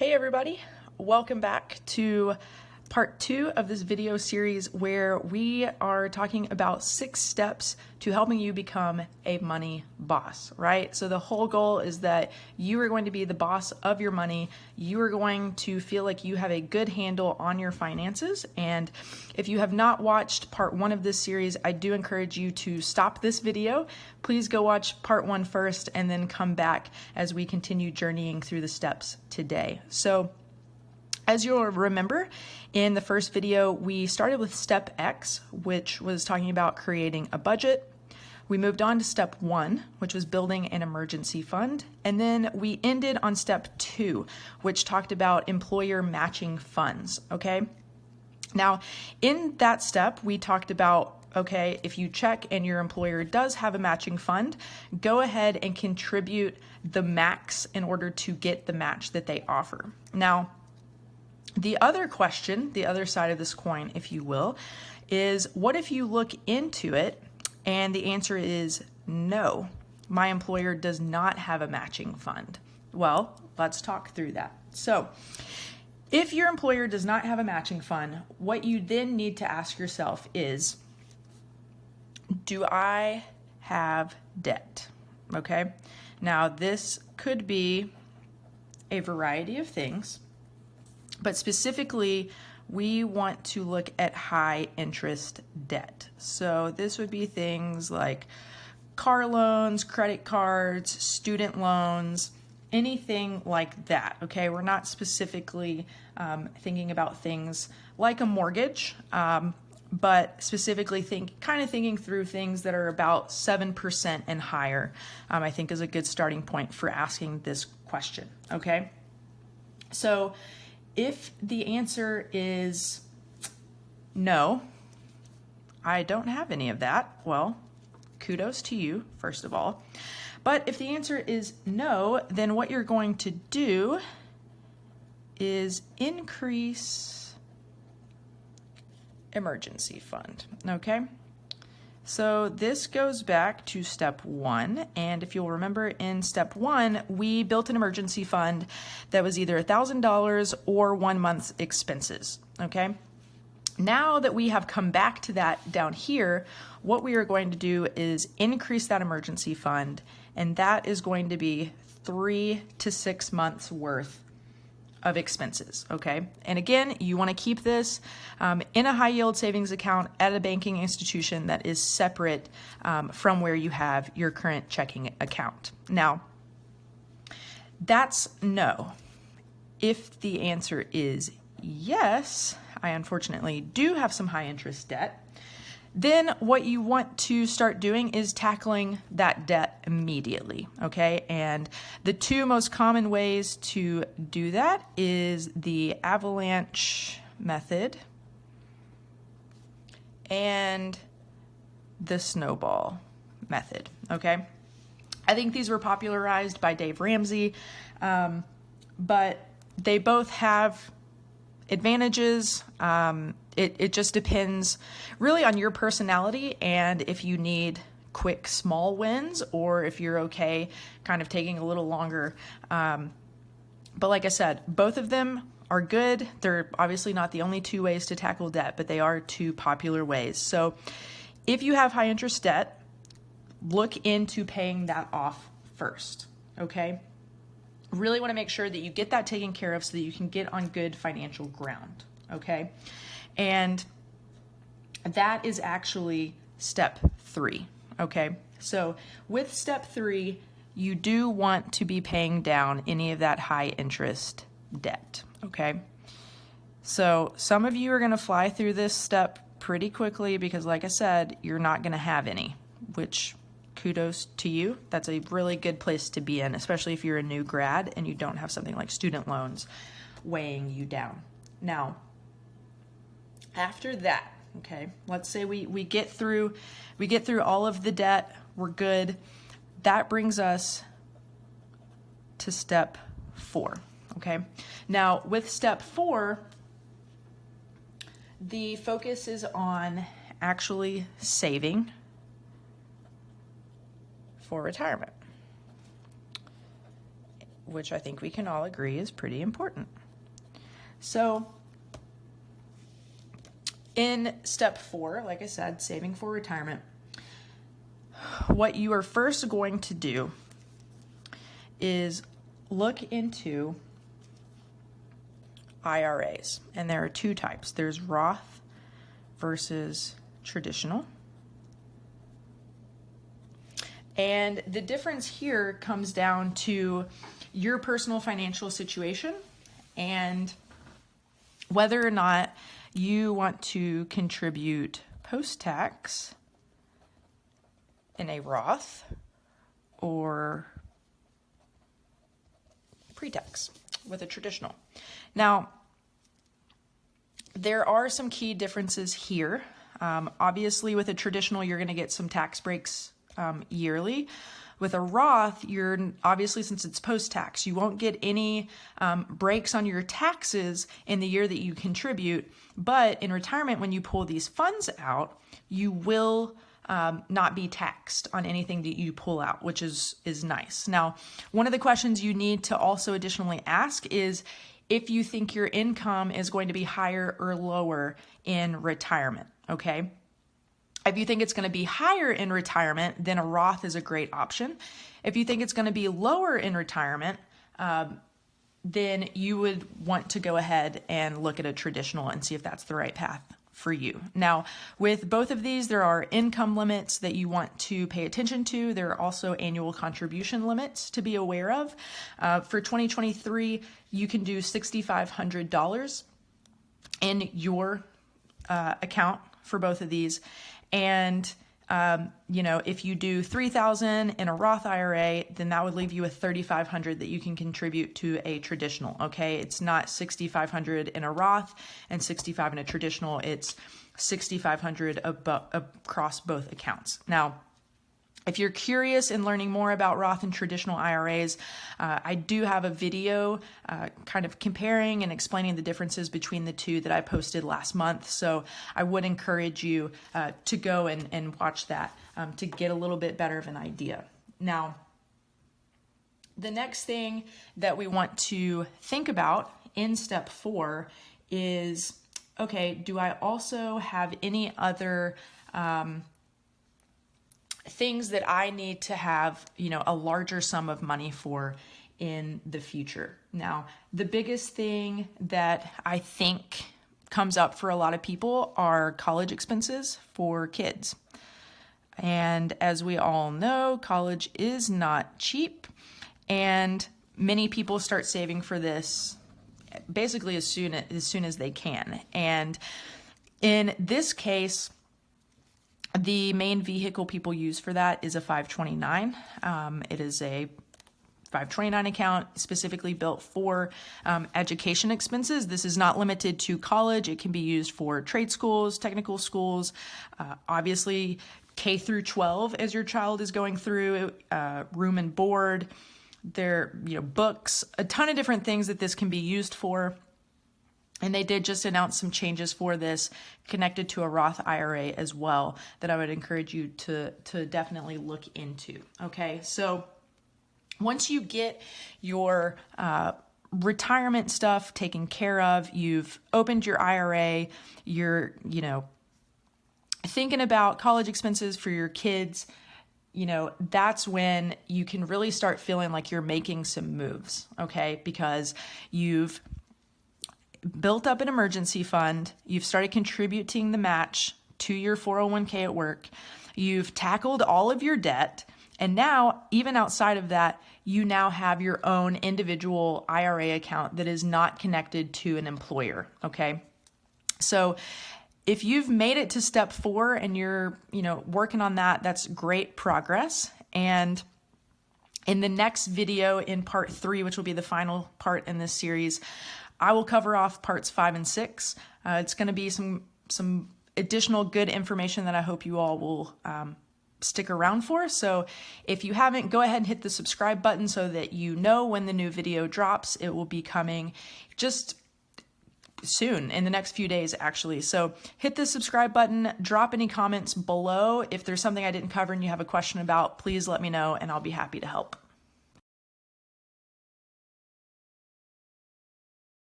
Hey everybody, welcome back to part 2 of this video series where we are talking about 6 steps to helping you become a money boss, right? So the whole goal is that you are going to be the boss of your money. You are going to feel like you have a good handle on your finances. And if you have not watched part 1 of this series, I do encourage you to stop this video. Please go watch part 1 first and then come back as we continue journeying through the steps today. So as you'll remember, in the first video, we started with step X, which was talking about creating a budget. We moved on to step 1, which was building an emergency fund. And then we ended on step 2, which talked about employer matching funds, okay? Now, in that step, we talked about, okay, if you check and your employer does have a matching fund, go ahead and contribute the max in order to get the match that they offer. Now, the other question, the other side of this coin, if you will, is what if you look into it and the answer is no, my employer does not have a matching fund? Well, let's talk through that. So if your employer does not have a matching fund, what you then need to ask yourself is, do I have debt? Okay. Now this could be a variety of things, but specifically, we want to look at high interest debt. So this would be things like car loans, credit cards, student loans, anything like that, okay? We're not specifically thinking about things like a mortgage, but specifically thinking through things that are about 7% and higher, I think is a good starting point for asking this question, okay? So if the answer is no, I don't have any of that, well, kudos to you, first of all. But if the answer is no, then what you're going to do is increase emergency fund, okay? So this goes back to step 1, and if you'll remember in step 1, we built an emergency fund that was either $1,000 or 1 month's expenses, okay? Now that we have come back to that down here, what we are going to do is increase that emergency fund, and that is going to be 3 to 6 months worth of expenses, okay? And again, you want to keep this in a high yield savings account at a banking institution that is separate from where you have your current checking account. Now, that's no. If the answer is yes, I unfortunately do have some high interest debt, then what you want to start doing is tackling that debt immediately, okay? And the 2 most common ways to do that is the avalanche method and the snowball method, okay? I think these were popularized by Dave Ramsey, but they both have advantages. It just depends really on your personality and if you need quick small wins or if you're okay kind of taking a little longer. But like I said, both of them are good. They're obviously not the only 2 ways to tackle debt, but they are 2 popular ways. So if you have high interest debt, look into paying that off first, okay? Really want to make sure that you get that taken care of so that you can get on good financial ground, okay? And that is actually step 3, okay? So with step 3, you do want to be paying down any of that high interest debt, okay? So some of you are going to fly through this step pretty quickly because like I said, you're not going to have any, which kudos to you. That's a really good place to be in, especially if you're a new grad and you don't have something like student loans weighing you down. Now, after that, okay, let's say we get through all of the debt, we're good. That brings us to step 4, okay? Now, with step 4, the focus is on actually saving for retirement. which I think we can all agree is pretty important. So in step 4, like I said, saving for retirement, what you are first going to do is look into IRAs. And there are 2 types. There's Roth versus traditional. And the difference here comes down to your personal financial situation and whether or not you want to contribute post-tax in a Roth or pre-tax with a traditional. Now, there are some key differences here. Obviously, with a traditional, you're going to get some tax breaks yearly. With a Roth, you're obviously, since it's post-tax, you won't get any breaks on your taxes in the year that you contribute. But in retirement, when you pull these funds out, you will not be taxed on anything that you pull out, which is nice. Now, one of the questions you need to also additionally ask is if you think your income is going to be higher or lower in retirement, okay? If you think it's going to be higher in retirement, then a Roth is a great option. If you think it's going to be lower in retirement, then you would want to go ahead and look at a traditional and see if that's the right path for you. Now, with both of these, there are income limits that you want to pay attention to. There are also annual contribution limits to be aware of. For 2023, you can do $6,500 in your account for both of these. And if you do $3,000 in a Roth IRA, then that would leave you with $3,500 that you can contribute to a traditional. Okay, it's not $6,500 in a Roth and $6,500 in a traditional. It's $6,500 across both accounts. Now, if you're curious in learning more about Roth and traditional IRAs, I do have a video kind of comparing and explaining the differences between the two that I posted last month. So I would encourage you to go and watch that to get a little bit better of an idea. Now, the next thing that we want to think about in step 4 is, okay, do I also have any other things that I need to have, a larger sum of money for in the future? Now, the biggest thing that I think comes up for a lot of people are college expenses for kids. And as we all know, college is not cheap, and many people start saving for this basically as soon as they can. And in this case, the main vehicle people use for that is a 529. It is a 529 account specifically built for education expenses. This is not limited to college. It can be used for trade schools, technical schools, obviously K through 12 as your child is going through, room and board, books, a ton of different things that this can be used for. And they did just announce some changes for this connected to a Roth IRA as well that I would encourage you to definitely look into. Okay, so once you get your retirement stuff taken care of, you've opened your IRA, you're, thinking about college expenses for your kids, that's when you can really start feeling like you're making some moves, okay? Because you've built up an emergency fund, you've started contributing the match to your 401k at work, you've tackled all of your debt, and now, even outside of that, you now have your own individual IRA account that is not connected to an employer, okay? So if you've made it to step 4 and you're, working on that, that's great progress. And in the next video, in part 3, which will be the final part in this series, I will cover off parts 5 and 6. It's going to be some additional good information that I hope you all will stick around for. So if you haven't, go ahead and hit the subscribe button so that you know when the new video drops. It will be coming just soon, in the next few days, actually. So hit the subscribe button, drop any comments below. If there's something I didn't cover and you have a question about, please let me know and I'll be happy to help.